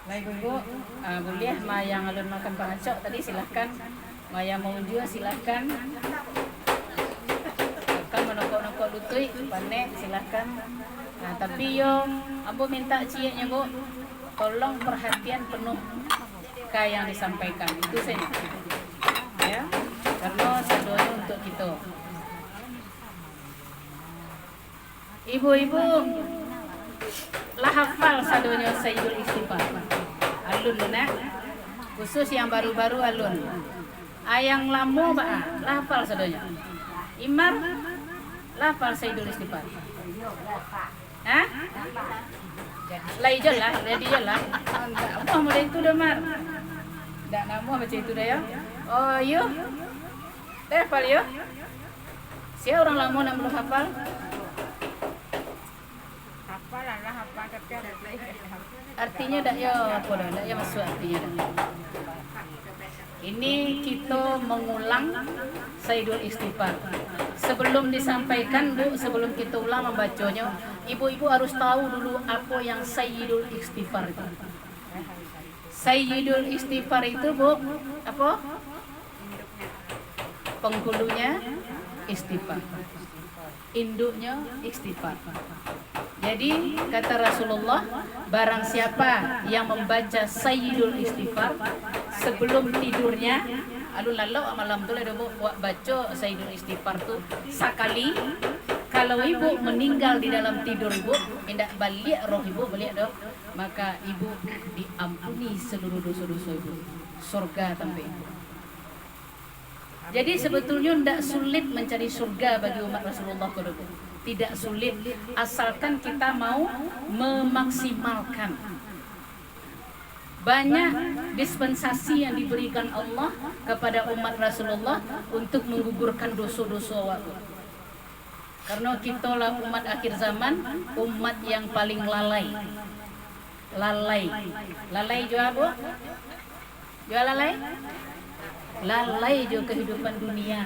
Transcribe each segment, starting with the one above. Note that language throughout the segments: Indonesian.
Ibu, boleh yang alun makan pangacok tadi silahkan. Maya mau juga silahkan. Kan menokok-nokok lutui, panek silahkan. Nah, tapi yo, ambo minta cieknya bu, tolong perhatian penuh ke yang disampaikan. Itu saja. Ya, karena sadonya untuk kita. Ibu-ibu, lah hafal sadonya Sayyidul Istighfar. Alun nak, khusus yang baru-baru alun. Ayang lamo ba, lah hafal sadonya. Imar, lah hafal Sayyidul Istighfar. Hah? Lah ijo lah, apa mulai itu dah mar. Dak nama macam itu dah ya. Oh yo, dah hafal yo. Siapa orang lamo nak belum hafal? Artinya dak ya apa dah? Dak ya masuk artinya dah. Ini kita mengulang Sayyidul Istighfar. Sebelum disampaikan Bu, sebelum kita ulang membacanya, ibu-ibu harus tahu dulu apa yang Sayyidul Istighfar itu. Sayyidul Istighfar itu Bu, apa? Penghulunya istighfar. Induknya istighfar. Jadi kata Rasulullah, barang siapa yang membaca Sayyidul Istighfar sebelum tidurnya, lalu malam tu ada baca Sayyidul Istighfar tu sekali. Kalau ibu meninggal di dalam tidur ibu, hendak balik roh ibu balik dah, maka ibu diampuni seluruh dosa-dosa ibu, surga tanpa ibu. Jadi sebetulnya tidak sulit mencari surga bagi umat Rasulullah SAW. Tidak sulit, asalkan kita mau memaksimalkan. Banyak dispensasi yang diberikan Allah kepada umat Rasulullah untuk menggugurkan dosa-dosa waktu. Karena kita lah umat akhir zaman, umat yang paling lalai. Lalai jual apa? Jual lalai? Lalai jo kehidupan dunia,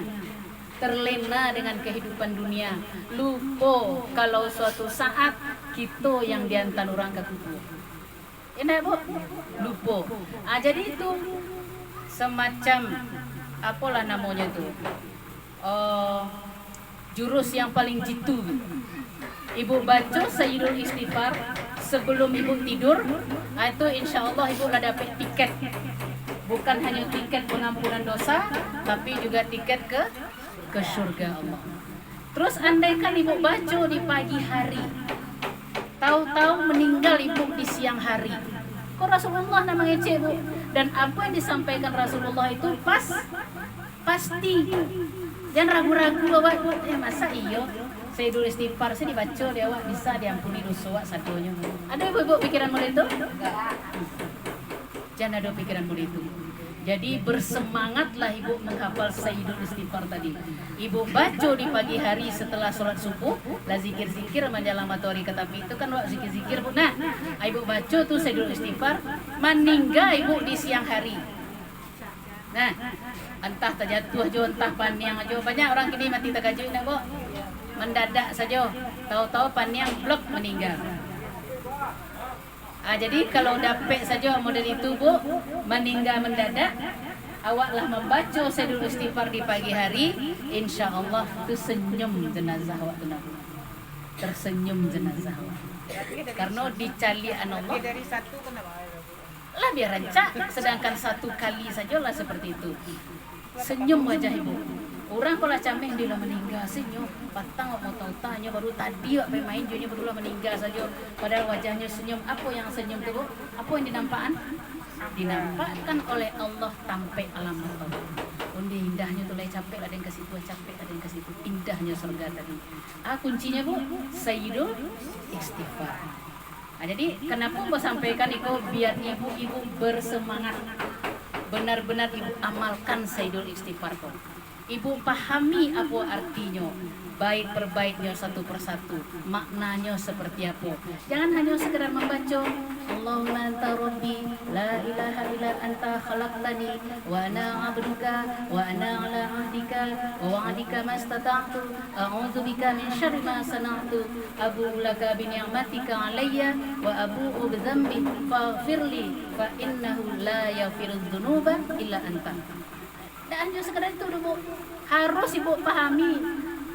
terlena dengan kehidupan dunia, lupa kalau suatu saat kita yang diantar orang ke kubur. Enak bu, lupa. Jadi itu semacam apalah namanya tu, jurus yang paling jitu. Ibu baca Sayyidul Istighfar sebelum ibu tidur, itu insya Allah ibu lah dapat tiket. Bukan hanya tiket pengampunan dosa, tapi juga tiket ke surga Allah. Terus andaikan ibu baca di pagi hari, tahu-tahu meninggal ibu di siang hari, kok Rasulullah nak mengecek bu? Dan apa yang disampaikan Rasulullah itu pasti. Jangan ragu-ragu awak, masa iyo Sayyidul Istighfar saya dibaca dia awak bisa diampuni dosa awak satunya. Ada ibu-ibu pikiran mulai itu? Jangan ada pikiran mulai itu. Jadi bersemangatlah ibu menghafal Sayyidul Istighfar tadi. Ibu baca di pagi hari setelah sholat subuh, lah zikir-zikir menjelang matahari ketapi itu kan waktu zikir-zikir bu. Nah, ibu baca tuh Sayyidul Istighfar, meninggal ibu di siang hari. Nah, entah terjatuh aja, entah paniang aja. Banyak orang kini mati terkejut nak bu. Mendadak saja, tahu-tahu paniang blok meninggal. Jadi kalau dapat saja model itu bu, meninggal mendadak, awaklah membaca Sayyidul Istighfar di pagi hari, insya Allah itu senyum jenazah awak tu, tersenyum jenazah awak. Karena dicalian Allah. Dari satu kenapa? Lah biar rancak, sedangkan satu kali sajalah seperti itu. Senyum wajah ibu. Orang kalau cameh dia lah meninggal senyum, patang mau tahu tanya baru tadi wak main junya baru lah meninggal saja. Padahal wajahnya senyum. Apa yang senyum tu? Apa yang dinampakan? Dinampakkan oleh Allah sampai alam Allah. Undi indahnya tu lagi capek ada yang ke situ, capek ada yang ke situ. Indahnya surga tadi. Kuncinya bu, Sayyidul Istighfar. Jadi kenapa mau sampaikan itu biar ibu-ibu bersemangat. Benar-benar ibu amalkan Sayyidul Istighfar tu. Ibu pahami apa artinya, baik perbaiknya satu persatu, maknanya seperti apa. Jangan hanya sekedar membaca Allahumma anta rabbi la ilaha illa anta khalaqtani wa ana 'abduka wa ana 'ala 'ahdika wa wa'dika mastata'tu a'udzu bika min syarri ma sana'tu abu'u laka bi ni'matika 'alayya wa abu'u bi dzambi faghfirli fa innahu la yaghfiru dzunuba illa anta. Dan hanya sekedar itu Bu. Harus Ibu pahami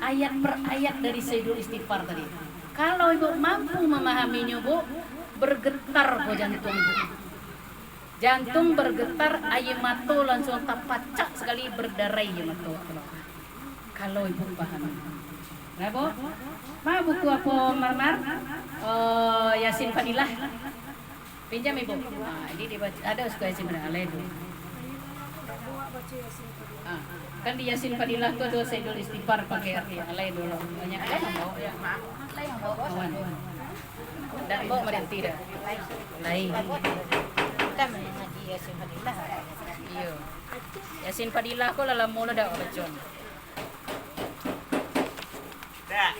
ayat per ayat dari Sayyidul Istighfar tadi. Kalau Ibu mampu memahaminya Bu, bergetar kok jantung Bu. Jantung bergetar, air mata langsung tapacak sekali berdarai ya mata. Kalau Ibu pahami. Nah Bu, mau buku apa Marmar? Yasin Fadilah. Pinjam Ibu. Nah, ini dibaca, ada suka Yasin Fadilah itu. Kan di Yasin Fadilah tuh ada Sayyidul Istighfar pakai arti alai dulu. Banyak kan yang bawa ya. Yang bawa kawan. Enggak bawa mereka tidak. Lain. Kita mengaji Yasin Fadilah. Iya. Yasin Fadilah kok dalam mula dak bacon. Dah.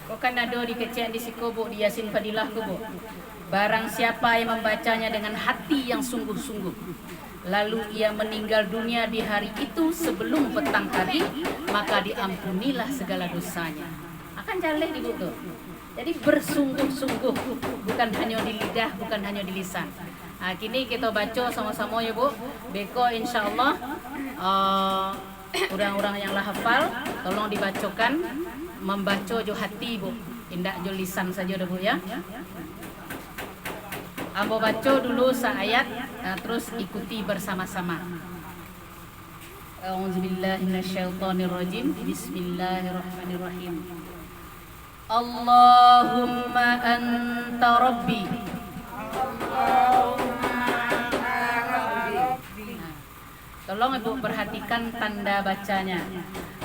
Kau kan ada di kecil di Sikobo di Yasin Fadilah kubo. Barang siapa yang membacanya dengan hati yang sungguh-sungguh, lalu ia meninggal dunia di hari itu sebelum petang hari, maka diampunilah segala dosanya. Akan jaleh di buku. Jadi bersungguh-sungguh, bukan hanya di lidah, bukan hanya di lisan. Nah, kini kita baca sama-sama ya Bu. Beko insyaallah orang-orang yang lah hafal, tolong dibacakan, membaca jo hati Bu, tidak jo lisan saja dah Bu ya. Ambo baca dulu seayat, terus ikuti bersama-sama. A'udzubillahi minasyaitonirrajim. Bismillahirrahmanirrahim. Allahumma anta rabbi. Tolong Ibu perhatikan tanda bacanya.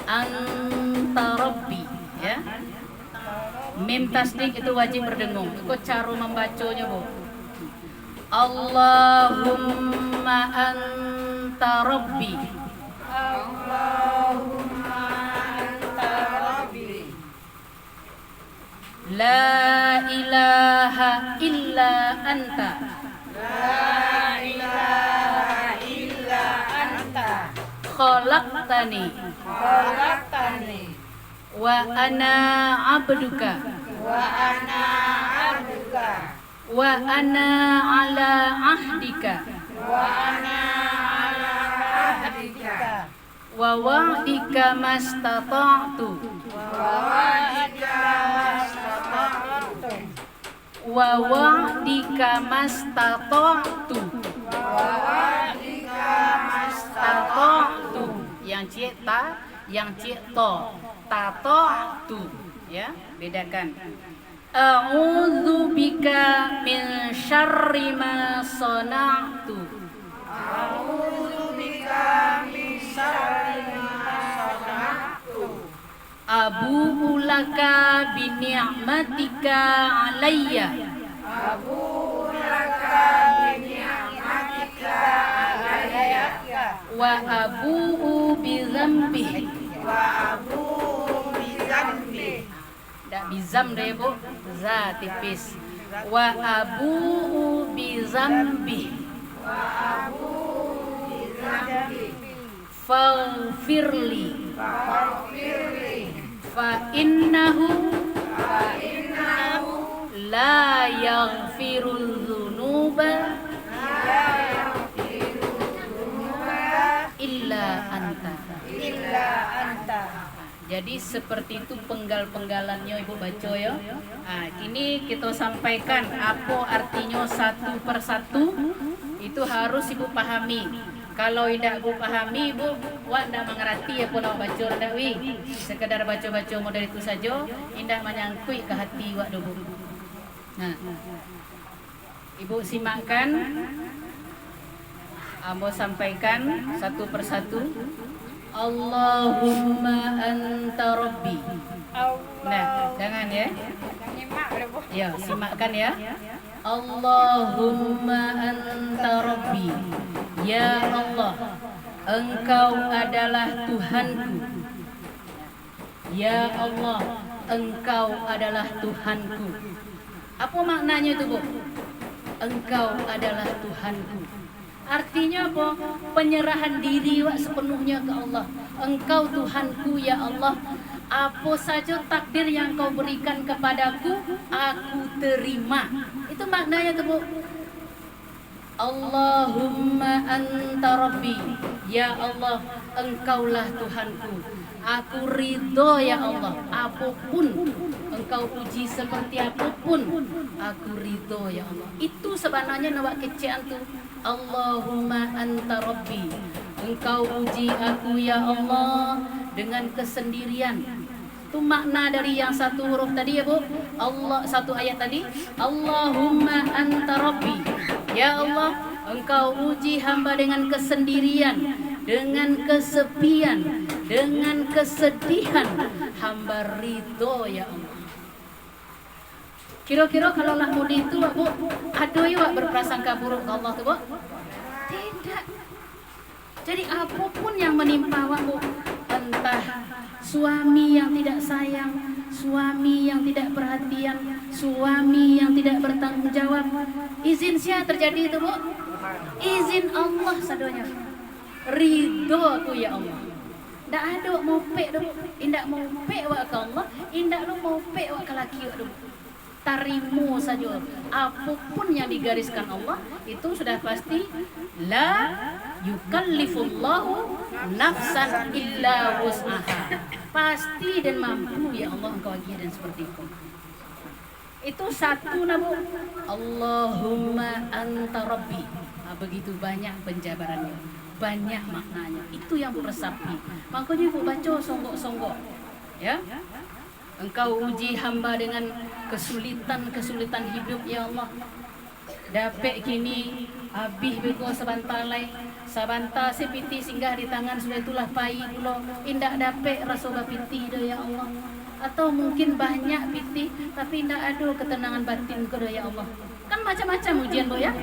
Anta rabbi ya. Mim tasdik itu wajib berdengung. Ikut cara membacanya Bu. Allahumma anta rabbi. Allahumma anta rabbi. La ilaha illa anta. La ilaha illa anta. Khalaqtani. Khalaqtani. Wa ana abduka. Wa ana abduka. Wa ana ala ahdika. Wa ana ala ahdika. Wa wa'dika mastata'tu. Wa wa'dika mastata'tu. Wa wa'dika mastata'tu. Wa wa'dika mastata'tu. Yang cik ta, yang cik to. Tata'tu ya, bedakan. A'udzu bika min syarri ma sana'tu. A'udzu bika min syarri ma sana'tu. Abu'u laka bi ni'matika 'alayya. Abu'u laka bi ni'matika 'alayya. Wa abu'u bi dzambi. Wa abu'u bi dzambi. Dak bizam deh Bu, za tipis. Wa abu'u bi dzambi. Wa abu'u bi dzambi. Faghfirli. Faghfirli. Fa innahu la yaghfiru dzunuba illa anta. Illa anta. Jadi seperti itu penggal-penggalannya Ibu baca ya. Nah, kini kita sampaikan apa artinya satu persatu. Itu harus Ibu pahami. Kalau tidak Ibu pahami, Ibu wak ndak mengerti apa nak baca ndak wi. Sekedar baca-baca model itu saja, indah menyangkut ke hati wak do Bu. Nah, Ibu simakkan, ambo sampaikan satu persatu. Allahumma anta rabbi. Nah, jangan ya. Ya, simakkan ya. Allahumma anta rabbi. Ya Allah, Engkau adalah Tuhanku. Ya Allah, Engkau adalah Tuhanku. Apa maknanya itu, Bu? Engkau adalah Tuhanku. Artinya apa? Penyerahan diri sepenuhnya ke Allah. Engkau Tuhanku ya Allah. Apa saja takdir yang kau berikan kepadaku, aku terima. Itu maknanya tuh, Bu. Allahumma anta rabbi. Ya Allah, engkaulah Tuhanku. Aku ridho ya Allah. Apapun engkau uji seperti apapun, aku ridho ya Allah. Itu sebenarnya nawak kecil tuh. Allahumma anta rabbi. Engkau uji aku ya Allah dengan kesendirian. Itu makna dari yang satu huruf tadi ya, Bu. Allah, satu ayat tadi. Allahumma anta rabbi. Ya Allah, engkau uji hamba dengan kesendirian, dengan kesepian, dengan kesedihan. Hamba ridho ya Allah. Kira-kira kalau nak mudi itu, Bu, ada ya berprasangka buruk ke Allah tuh, Bu? Tidak. Jadi apapun yang menimpa Bu, entah suami yang tidak sayang, suami yang tidak perhatian, suami yang tidak bertanggung jawab, izin siapa terjadi itu, Bu? Izin Allah sadonya. Ridho aku ya Allah. Ndak ada mau pek tu, indak mau pek wa ke Allah, indak lu mau pek wa ke laki tu. Tarimu saja. Apapun yang digariskan Allah itu sudah pasti la yukallifullahu nafsan illa wus'aha. Pasti dan mampu ya Allah engkau bagi dan seperti itu. Itu satu nabu. Allahumma anta rabbi. Begitu banyak penjabarannya, banyak maknanya. Itu yang meresapi. Makanya ibu baca songgok-songgok. Ya. Engkau uji hamba dengan kesulitan-kesulitan hidup ya Allah. Dapet kini habis beko sebantalai, sabanta sepiti singgah di tangan sudah itulah pai pulo. Indak dapet rasa bapiti do ya Allah. Atau mungkin banyak piti tapi indak ada ketenangan batin ko do ya Allah. Kan macam-macam ujian bo ya.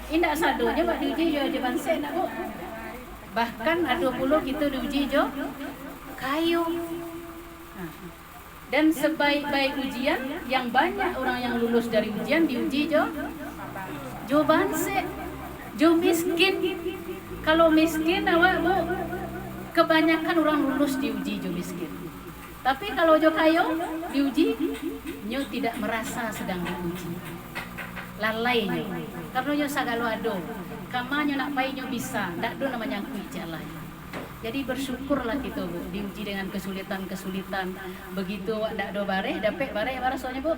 Indak sadonya buat diuji jo jaban sen nak Bu. Bahkan ada pula kita diuji jo kayu. Dan sebaik-baik ujian yang banyak orang yang lulus dari ujian diuji jo banse, jo miskin. Kalau miskin awak Bu, kebanyakan orang lulus diuji jo miskin. Tapi kalau jo kayo diuji, nyo tidak merasa sedang diuji. Lalai nyo, karena nyo sagalo ado, kamanyo nak pai nyo bisa, ndak do namanya kui jalan. Jadi bersyukurlah kita Bu, diuji dengan kesulitan-kesulitan. Begitu wak dak do bareh, dapet bareh soalnya Bu.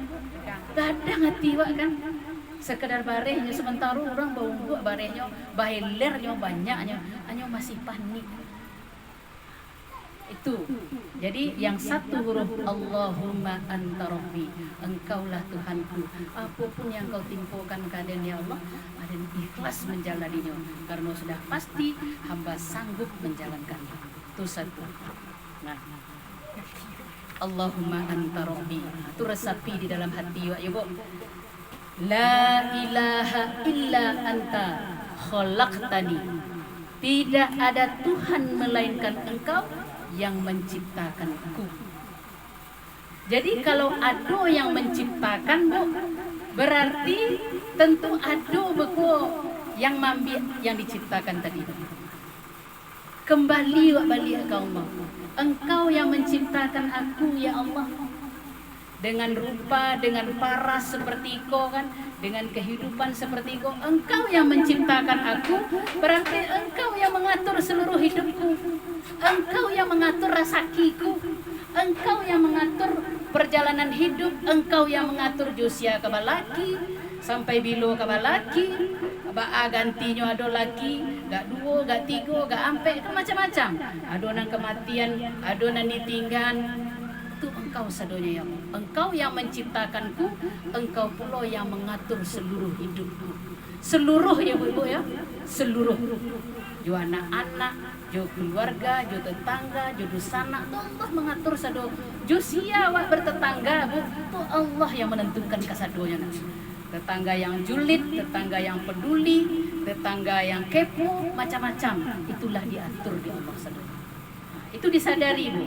Kadang hati wak kan sekedar barehnya sementara orang bau buat barehnya, bahilernya banyaknya, hanya masih panik. Itu. Jadi yang satu huruf Allahumma anta rabbi, engkaulah Tuhanku. Apapun yang kau timpakan keadaan ya Allah, ada ikhlas menjalaninya karena sudah pasti hamba sanggup menjalankannya. Itu satu. Nah, Allahumma anta rabbi. Itu resapi di dalam hati ya Bu. La ilaha illa anta khalaqtani. Tidak ada Tuhan melainkan Engkau yang menciptakanku. Jadi kalau ada yang menciptakan Bu, berarti tentu ada beku yang mambil yang diciptakan tadi. Kembali wa balik ke Allah. Engkau yang menciptakan aku ya Allah. Dengan rupa, dengan paras seperti kau kan, dengan kehidupan seperti kau. Engkau yang menciptakan aku, berarti Engkau yang mengatur seluruh hidupku. Engkau yang mengatur rasakiku. Engkau yang mengatur perjalanan hidup. Engkau yang mengatur usia kebalaki sampai bilo kebalaki. Baa gantinya ada laki, gak dua, gak tiga, gak ampe, itu macam-macam. Ada nang kematian, ada nang ditinggal. Itu Engkau sadonya ya Allah. Engkau yang menciptakanku, Engkau pula yang mengatur seluruh hidupku. Seluruh ya Bu ya, seluruh. Jo anak-anak, jo keluarga, jo tetangga, jo dusana, itu Allah mengatur sado. Jo sia wak bertetangga Bu, itu Allah yang menentukan kasadonya. Tetangga yang julid, tetangga yang peduli, tetangga yang kepo, macam-macam. Itulah diatur di Allah SWT. Itu disadari, Bu.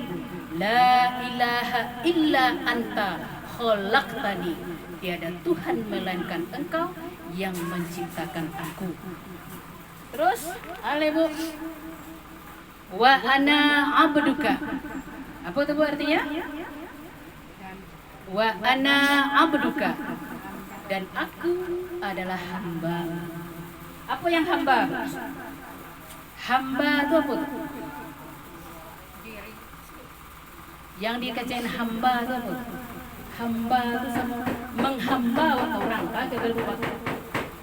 La ilaha illa anta khalaqtani. Tiada Tuhan melainkan Engkau yang menciptakan aku. Terus, ale Bu. Wa ana abduka. Apa itu Bu artinya? Wa ana abduka. Dan aku adalah hamba. Apa yang hamba? Hamba itu apa? Yang dikacain hamba itu apa? Hamba itu sama menghamba orang.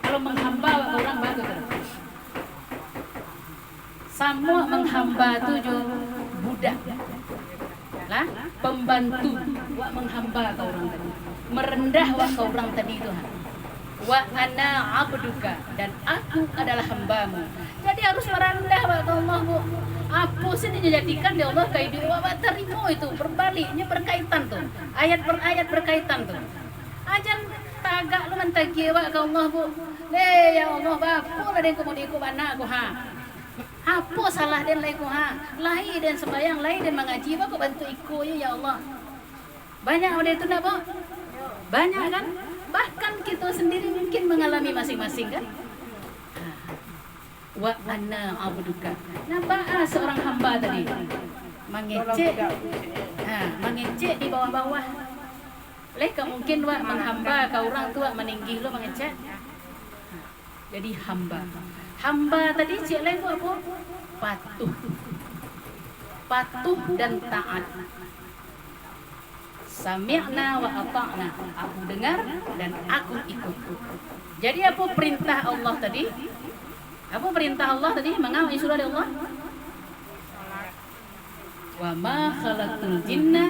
Kalau menghamba orang bagus. Sama menghamba itu jo budak. Lah, pembantu wa menghamba ke orang tadi. Merendah wa ke orang tadi itu. Wa ana abduka, dan aku adalah hambamu. Jadi harus merendah wa ke Allah, Bu. Apa sih dijadikan di Allah kayak wa terima itu berbaliknya berkaitan tuh. Ayat per ayat berkaitan tuh. Ajan tagak lu mentagi wa ke Allah, Bu. Ya Allah, apa lah den kemudian ku anak aku ha. Apa salah den lai ku ha? Lai dan sembahyang, lai dan mengaji ba ku bantu iku ya Allah. Banyak udah itu nak, Bu? Banyak kan? Bahkan kita sendiri mungkin mengalami masing-masing kan? Wa anna abduka. Nampak seorang hamba tadi mengecek, mengecek di bawah-bawah. Leka mungkin wa menghamba ke orang tua meninggi lo mengecek. Jadi hamba. Hamba tadi cek lain apa? Patuh. Patuh dan taat. Sami'na wa ata'na. Aku dengar dan aku ikut. Jadi apa perintah Allah tadi? Apa perintah Allah tadi? Mengawal surah dari Allah. Wa ma khalaqtul jinna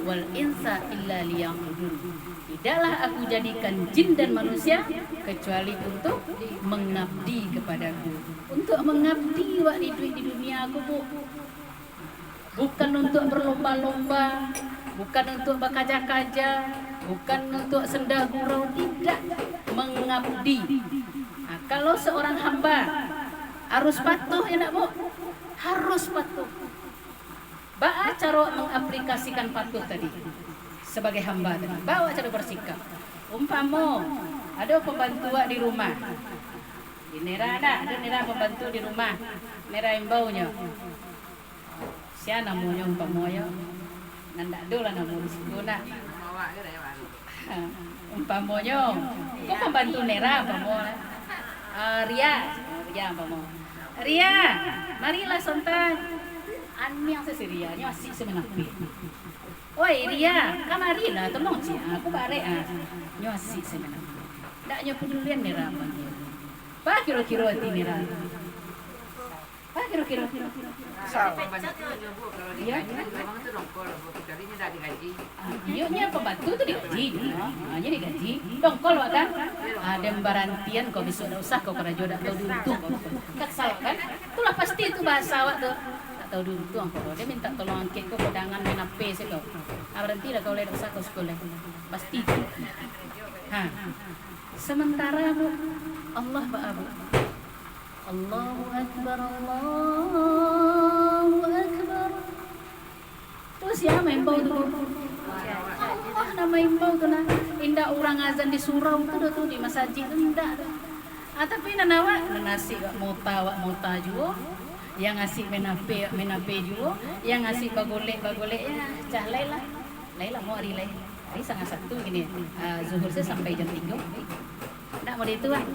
wal insa illa liya'budun. Tidaklah aku jadikan jin dan manusia kecuali untuk mengabdi kepadaku. Untuk mengabdi wa di dunia aku, Bu. Bukan untuk berlomba-lomba, bukan untuk berkaja-kaja, bukan untuk senda gurau, tidak, mengabdi. Nah, kalau seorang hamba harus patuh ya nak, Bu? Harus patuh. Baca cara mengaplikasikan patuh tadi sebagai hamba tadi. Bawa cara bersikap. Umpama ada pembantu di rumah. Nera ada nera pembantu di rumah. Nera imbaunya. Siapa namanya umpama ya? Nanda dola namanya siguna. Umpamanya, kok pembantu nera umpama. Ria umpama. Ria, marilah sontak. Ani yang seseria, ni masih semenapi. Oi Ria, kamarilah tolong sih. Aku bare Ni masih semenapi. Daknya pedulian nera panggil. Pak kira-kira hati nera. Pak kira-kira. Iya. Iya nya pembantu tu digaji. Nya digaji. Dongkol wak kan? Ada barantian kau besok dah usah kau kerajo dak tahu diuntung. Kesal kan? Itulah pasti itu bahasa awak tu. Tahu dulu tuang kalau dia minta tolong angkat kau kodangan main apa sih kau. Berhenti dah kau leh usah kau sekolah. Pasti. Sementara Bu Allah ba'abu. Allahu Akbar, Allahu Akbar. Terus ya main bau tu. Allah nama main bau tu nah. Indah orang azan di surau tu tuh di masjid tu indah. Tapi nanawa nasi wak mota juga. Yang ngasih menape juga, yang ngasih bagolek ya cah Laila mau hari Laila hari sangat satu gini zuhur saya sampai jam 3 nak mau itu lah.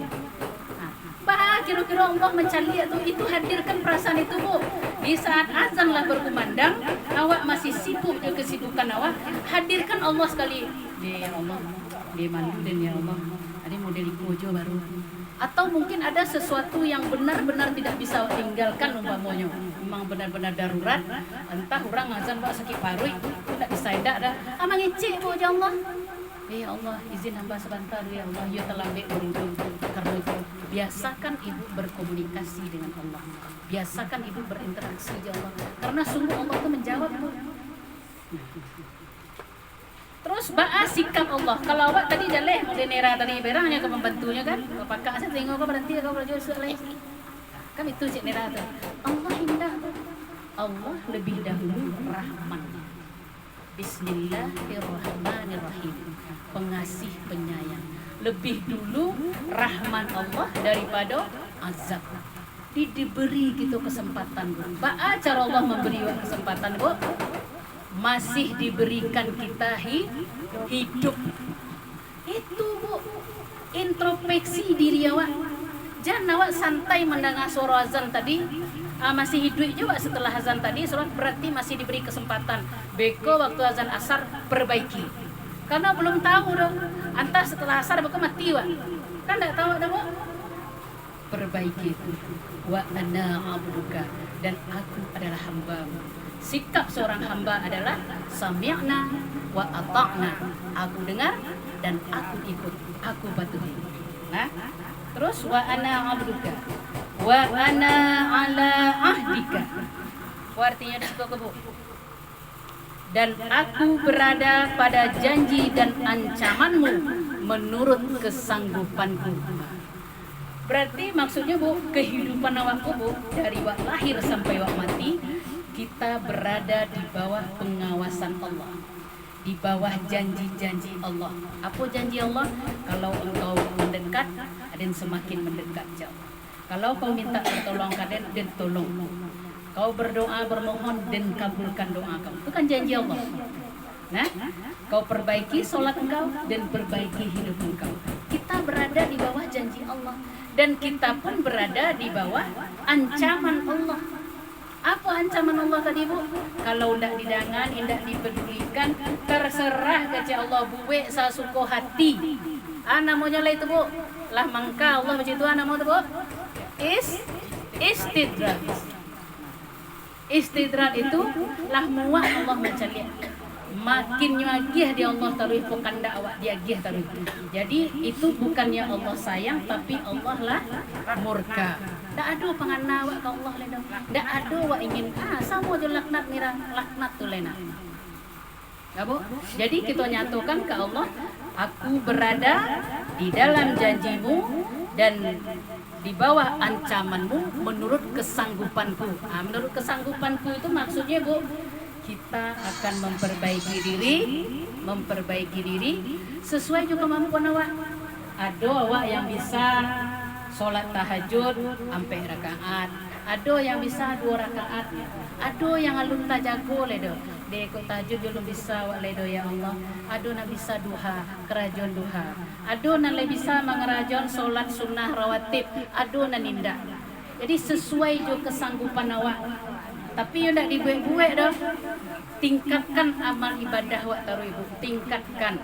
Bah kira-kira Allah mencari itu hadirkan perasaan itu, Bu. Di saat azan lah berkumandang, awak masih sibuk dengan kesibukan awak, hadirkan Allah sekali. Ya Allah, dia malu dan ya Allah, ada model iku baru. Atau mungkin ada sesuatu yang benar-benar tidak bisa tinggalkan umpamanya, memang benar-benar darurat, entah orang azan buat sakit paru itu tidak bisa dah. Amang icik Bu ya Allah. Ya Allah, izin hamba sebentar ya Allah, ya terlambat berujung. Karena itu biasakan ibu berkomunikasi dengan Allah. Biasakan ibu berinteraksi ya Allah. Karena sungguh Allah itu menjawab Bu. Terus ba'a sikap Allah. Kalau awak tadi jaleh denera tadi berangnya ke pembantunya kan. Apakah saya tengok kau berhenti kau berjual soalnya. Kan itu cik nera tu. Allah indah. Allah lebih dahulu Rahman. Bismillahirrahmanirrahim. Pengasih penyayang. Lebih dulu Rahman Allah daripada azab. Diberi gitu kesempatan, Bu. Ba'a cara Allah memberi kesempatan, Bu. Masih diberikan kita hidup. Itu, Bu, introspeksi diri awak. Jangan awak santai mendengar suara azan tadi, masih hidup juga setelah azan tadi, solat berarti masih diberi kesempatan. Beko waktu azan asar perbaiki. Karena belum tahu dong, entah setelah asar beko mati wak. Kan enggak tahu dah, Bu. Perbaiki itu. Wa ana abduka, dan aku adalah hamba-Mu. Sikap seorang hamba adalah sami'na wa ata'na. Aku dengar dan aku ikut, aku patuhi. Nah, terus wa ana abduka wa ana ala ahdika. Artinya di situ, Bu. Dan aku berada pada janji dan ancaman-Mu menurut kesanggupanku. Berarti maksudnya, Bu, kehidupan awakku, Bu, dari wak lahir sampai wak mati, kita berada di bawah pengawasan Allah, di bawah janji-janji Allah. Apa janji Allah? Kalau engkau mendekat, dan semakin mendekat jauh. Kalau kau minta pertolongan kaden, dan tolong. Kau berdoa bermohon, dan kabulkan doa kamu. Itu kan janji Allah. Nah, kau perbaiki solat engkau dan perbaiki hidup engkau. Kita berada di bawah janji Allah, dan kita pun berada di bawah ancaman Allah. Apa ancaman Allah tadi, Bu? Kalau ndak didangan, ndak dipedulikan, terserah kata Allah, buwe sasuko hati. Namanya lah itu, Bu. Lah mangka Allah begitu nama itu, Bu. Istidraj. Istidraj itu lah muak Allah mencari. Makin nyagih dia Allah taruh pokanda awak dia gih taruh. Jadi itu bukannya Allah sayang, tapi Allah lah murka. Ndak ada pangana awak ke Allah lena. Ndak ada awak ingin sama je laknat mirang laknat tu lena. Ya, Bu. Jadi kita nyatukan ke Allah, aku berada di dalam janji-Mu dan di bawah ancaman-Mu menurut kesanggupanku. Menurut kesanggupanku itu maksudnya, Bu, kita akan memperbaiki diri sesuai juga kemampuan awak. Ada awak yang bisa sholat tahajud sampai rakaat, ada yang bisa 2 rakaat, ada yang alun tajago ledo. Dia ikut tahajud belum bisa awak ledo ya Allah. Ada nak bisa duha, kerajon duha. Ada nak bisa mengerajon sholat sunnah rawatib, ada nak nindak. Jadi sesuai juga kesanggupan awak. Tapi yang tak dibuat-buat dah. Tingkatkan amal ibadah wak taruh ibu, tingkatkan.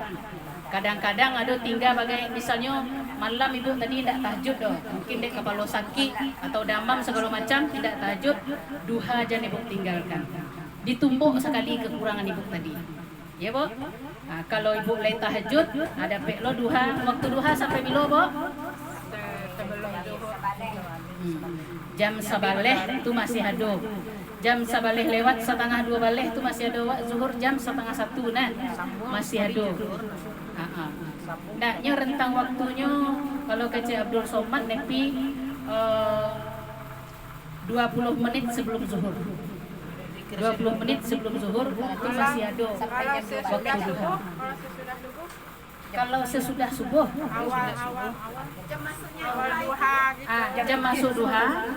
Kadang-kadang ada tinggal bagai misalnya malam ibu tadi tidak tahajud dah. Mungkin dek kepala sakit atau damam segala macam tidak tahajud, duha jangan ibu tinggalkan. Ditumpuk sekali kekurangan ibu tadi. Ya, Bu? Kalau ibu lain tahajud, ada peklo duha, waktu duha sampai bila, Bu? Jam sabaleh itu masih ada. Jam sabaleh lewat setengah 2 baleh itu masih ada. Zuhur jam setengah 1 nah masih ada. Naknya rentang waktunya kalau kece Abdul Somad nepi 20 menit sebelum zuhur. 20 menit sebelum zuhur itu masih ada waktu duha. Kalau sesudah subuh, jam masuk duha,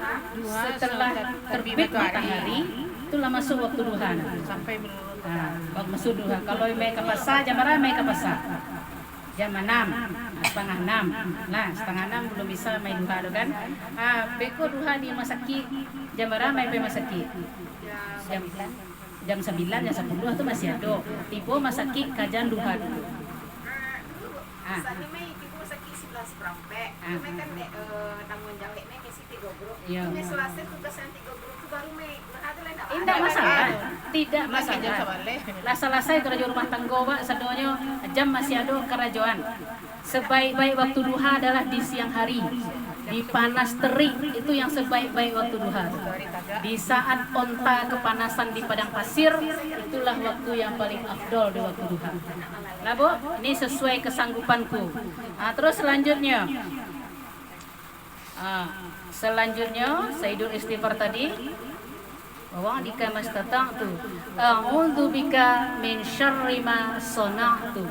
setelah terbit matahari, itulah masuk waktu duha. Sampai waktu masuk duha. Kalau main ke pasar, jam berapa main ke pasar? Jam 6, setengah 6. Nah, setengah 6 belum bisa main duha kan? Beko duha di rumah sakit. Jam berapa main rumah sakit? Jam 9, jam 10 itu masih ada. Tipe rumah sakit kajian duha dulu. Saat ini ibu sakit 11 berampe, ini kan tanggung jawab ini ke Siti Gogrok. Ini selesai tugasnya Siti Gogrok itu baru me. Tidak masalah, tidak masalah. Lasa-lasa itu kerja rumah tangga, Pak, sedonya jam masih ada kerajaan. Sebaik-baik waktu duha adalah di siang hari. di panas terik itu yang sebaik-baik waktu duha. Di saat onta kepanasan di padang pasir, itulah waktu yang paling afdol di waktu duha. Nah Bu, ini sesuai kesanggupanku. Terus selanjutnya, Sayyidul Istighfar tadi, bahwa di kamas tatang tu, a'udzu bika min syarri ma sana'tu.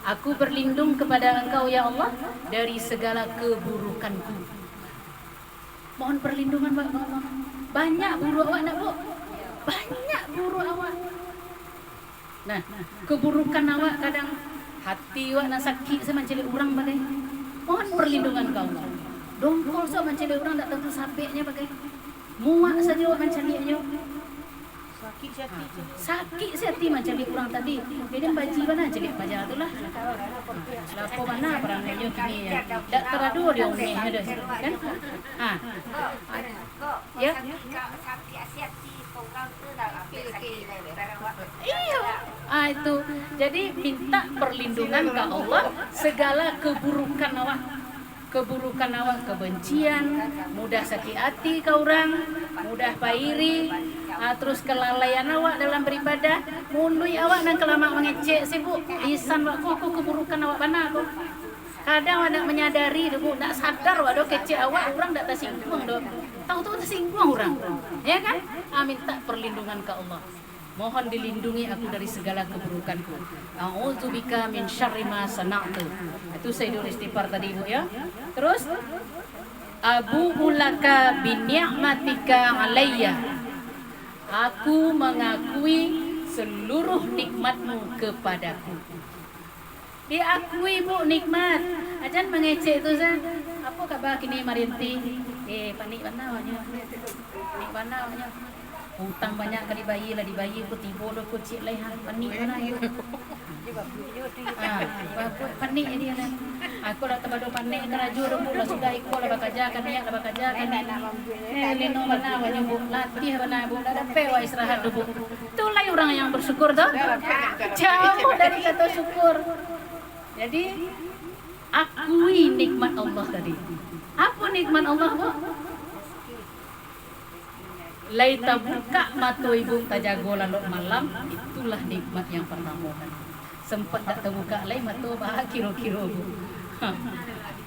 Aku berlindung kepada Engkau ya Allah dari segala keburukanku. Mohon perlindungan Pak Allah. Banyak buruk awak nak Bu. Banyak buruk awak. Nah, keburukan awak kadang hati awak nak sakit saya mencari orang bagai. Mohon perlindungan Kau Allah. Dongkol so mencari orang tak tentu sapeknya bagai. Muak saja awak mencari aja. Sakit hati mencari orang tadi. Dia baji mana cari baja tu lah. Lapo mana perangnya kini ya. Tak teradu dia umeh ada kan? Ya. Iya. Itu. Jadi minta perlindungan ke Allah segala keburukan awak. Keburukan awak, kebencian, mudah sakit hati ke orang, mudah pairi, terus kelalaian awak dalam beribadah, mului awak dan kelamak mengecek sibuk, isan aku keburukan awak mana aku. Kadang awak nak menyadari, nak sadar awak do kecek awak, orang tak tersinggung do. Tahu-tahu tersinggung orang, ya kan? Minta perlindungan ke Allah. Mohon dilindungi aku dari segala keburukanku. A'udzubika min syarri ma sana'tu. Itu Sayyidul Istighfar tadi Bu ya. Terus abu'u laka bi ni'matika alayya. Aku mengakui seluruh nikmatmu kepadaku. Diakui Bu nikmat. Ajan mengecek tu Zan. Apa khabar kini Marinti? Panik mana awaknya? Panik mana awaknya? Hutang banyak kali bayi lah, dibayi aku tiba dah aku cik lain panik mana you. Panik dia kan. Aku dah terbado panik kan aju rebut lah sudah ikut lah bakaja kan niat lah bakaja kan. Leno mana awaknya Bu, latih mana Bu, dah dapat wa istirahat Bu. Itulah orang yang bersyukur tu. Jauh dari kata syukur. Jadi akui nikmat Allah tadi. Apa nikmat Allah Bu? Laita buka mata ibu tajago lalu malam, itulah nikmat yang pertama kan. Sempat tak terbuka lain mata bah kira-kira bu.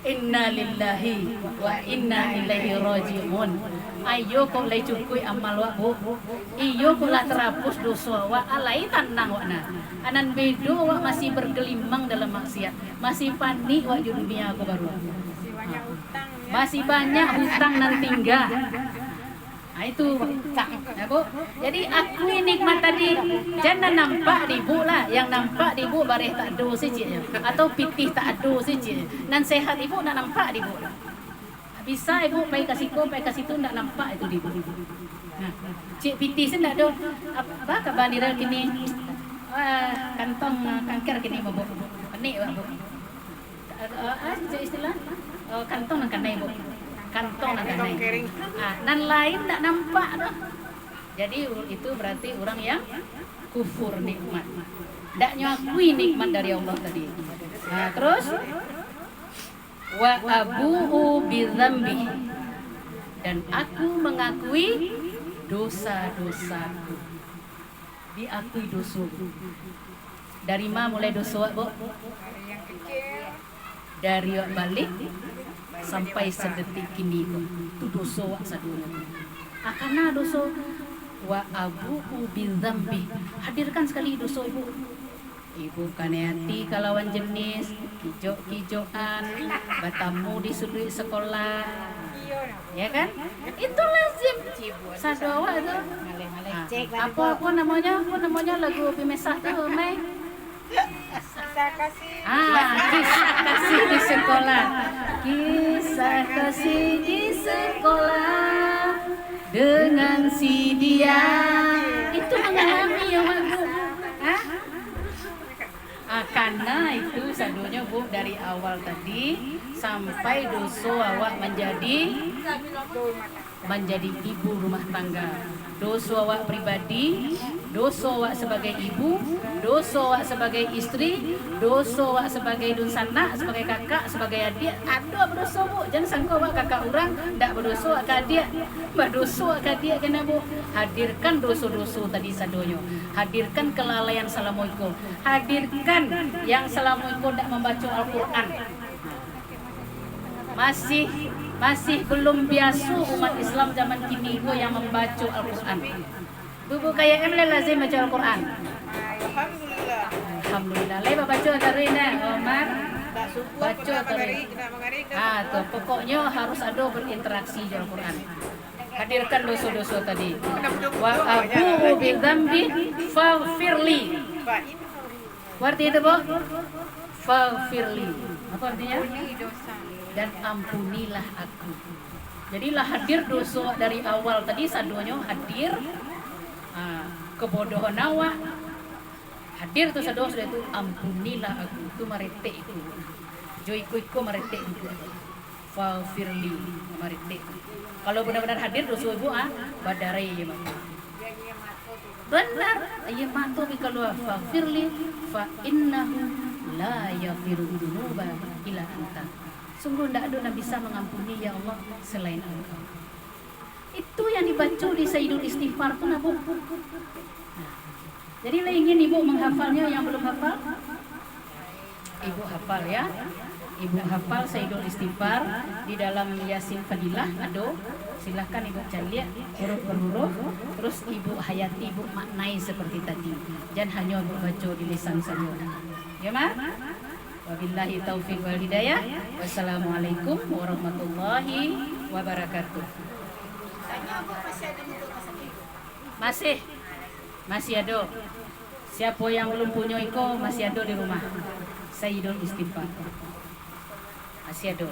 Inna lillahi wa inna ilaihi raji'un. Ayo kau lai cukui amal wak bu. Iyo kau lah terhapus dosa wak alai tanang wak na. Anan bedo wak masih bergelimang dalam maksiat. Masih panik wak di dunia aku baru. Masih banyak hutang nan tinggal. Itu ya Bu. Jadi akui nikmat tadi. Jangan nampak di Bu lah. Yang nampak di Bu bareh tak ada saja. Atau pitih tak ada saja. Nan sehat Ibu nak nampak di Bu. Bisa Ibu pergi ke situ, pergi ke situ nak nampak itu di Bu. Cik pitih sen tak ada. Apa kabar nira kini? Kantong kanker kini Bu. Panik Bu. Istilah kantong nak kanai Bu. Kantong dan lain. Dan lain tak nampak dah. Jadi itu berarti orang yang kufur nikmat. Tak nyakui nikmat dari Allah tadi. Terus wa abu'u bidzambi. Dan aku mengakui dosa-dosaku. Diakui dosaku. Dari mana mulai dosa Bu? Dari yang kecil. Dari balik sampai sedetik kini itu dosa wak sadunya. Karena dosa wa abu'u bidzambi. Hadirkan sekali dosa Ibu. Ibu kaneti kalawan jenis kijok-kijokan, batamu di sudut sekolah. Ya kan? Itu lazim. Sadua itu. Apa namanya? Apa namanya lagu Pimesah tu, Mai? Kisah kasih. Kisah kasih di sekolah. Kisah kasih di sekolah dengan si dia. Itu mengalami ya Bu. Karena itu sadunya Bu dari awal tadi sampai dosa awak menjadi ibu rumah tangga. Dosa awak pribadi dosa wak sebagai ibu, dosa wak sebagai istri, dosa wak sebagai dunsana, sebagai kakak, sebagai adik. Ada berdosa bu, jangan sangka wak kakak orang ndak berdosa wak ke adik. Berdosa wak ke adik kena bu. Hadirkan dosa-dosa tadi sadonyo. Hadirkan kelalaian salamuiko. Hadirkan yang salamuiko ndak membaca Al-Quran. Masih belum biasa umat Islam zaman kini yang membaca Al-Quran. Tubuh kayak emle lazim baca Al-Quran. Alhamdulillah. Alhamdulillah. Lepas baca tarina Omar. Baca tarina. Tuh pokoknya harus ada berinteraksi di Al-Quran. Hadirkan dosa-dosa tadi. Wa abu bi dzambi faghfirli. Arti itu bu? Faghfirli. Apa artinya? Dan ampunilah aku. Jadilah hadir dosa dari awal tadi sadonyo hadir. Kebodohan awak hadir tu sadosa itu ampunilah aku tu marete itu joiku marete itu faghfirli marete. Kalau benar-benar hadir dosa ibu badare ya mak benar ya mantu bi kalau faghfirli fa innahu la yaghfiru dzunuba illa anta. Sungguh tidak ada yang bisa mengampuni ya Allah selain Engkau. Itu yang dibaca di Sayyidul Istighfar itu Bu. Jadi ingin ibu menghafalnya yang belum hafal? Ibu hafal ya. Ibu hafal Sayyidul Istighfar di dalam Yasin Fadilah ada. Silahkan ibu cari huruf per huruf. Terus ibu hayati, ibu maknai seperti tadi. Jangan hanya ibu baca di lisan saja. Ya mak? Wabillahi taufiq wal hidayah. Wassalamualaikum warahmatullahi wabarakatuh. Tanya apa masih ada untuk masak itu? Masih ada. Siapa yang belum punya iko masih ada di rumah. Sayyidul Istighfar. Masih ada.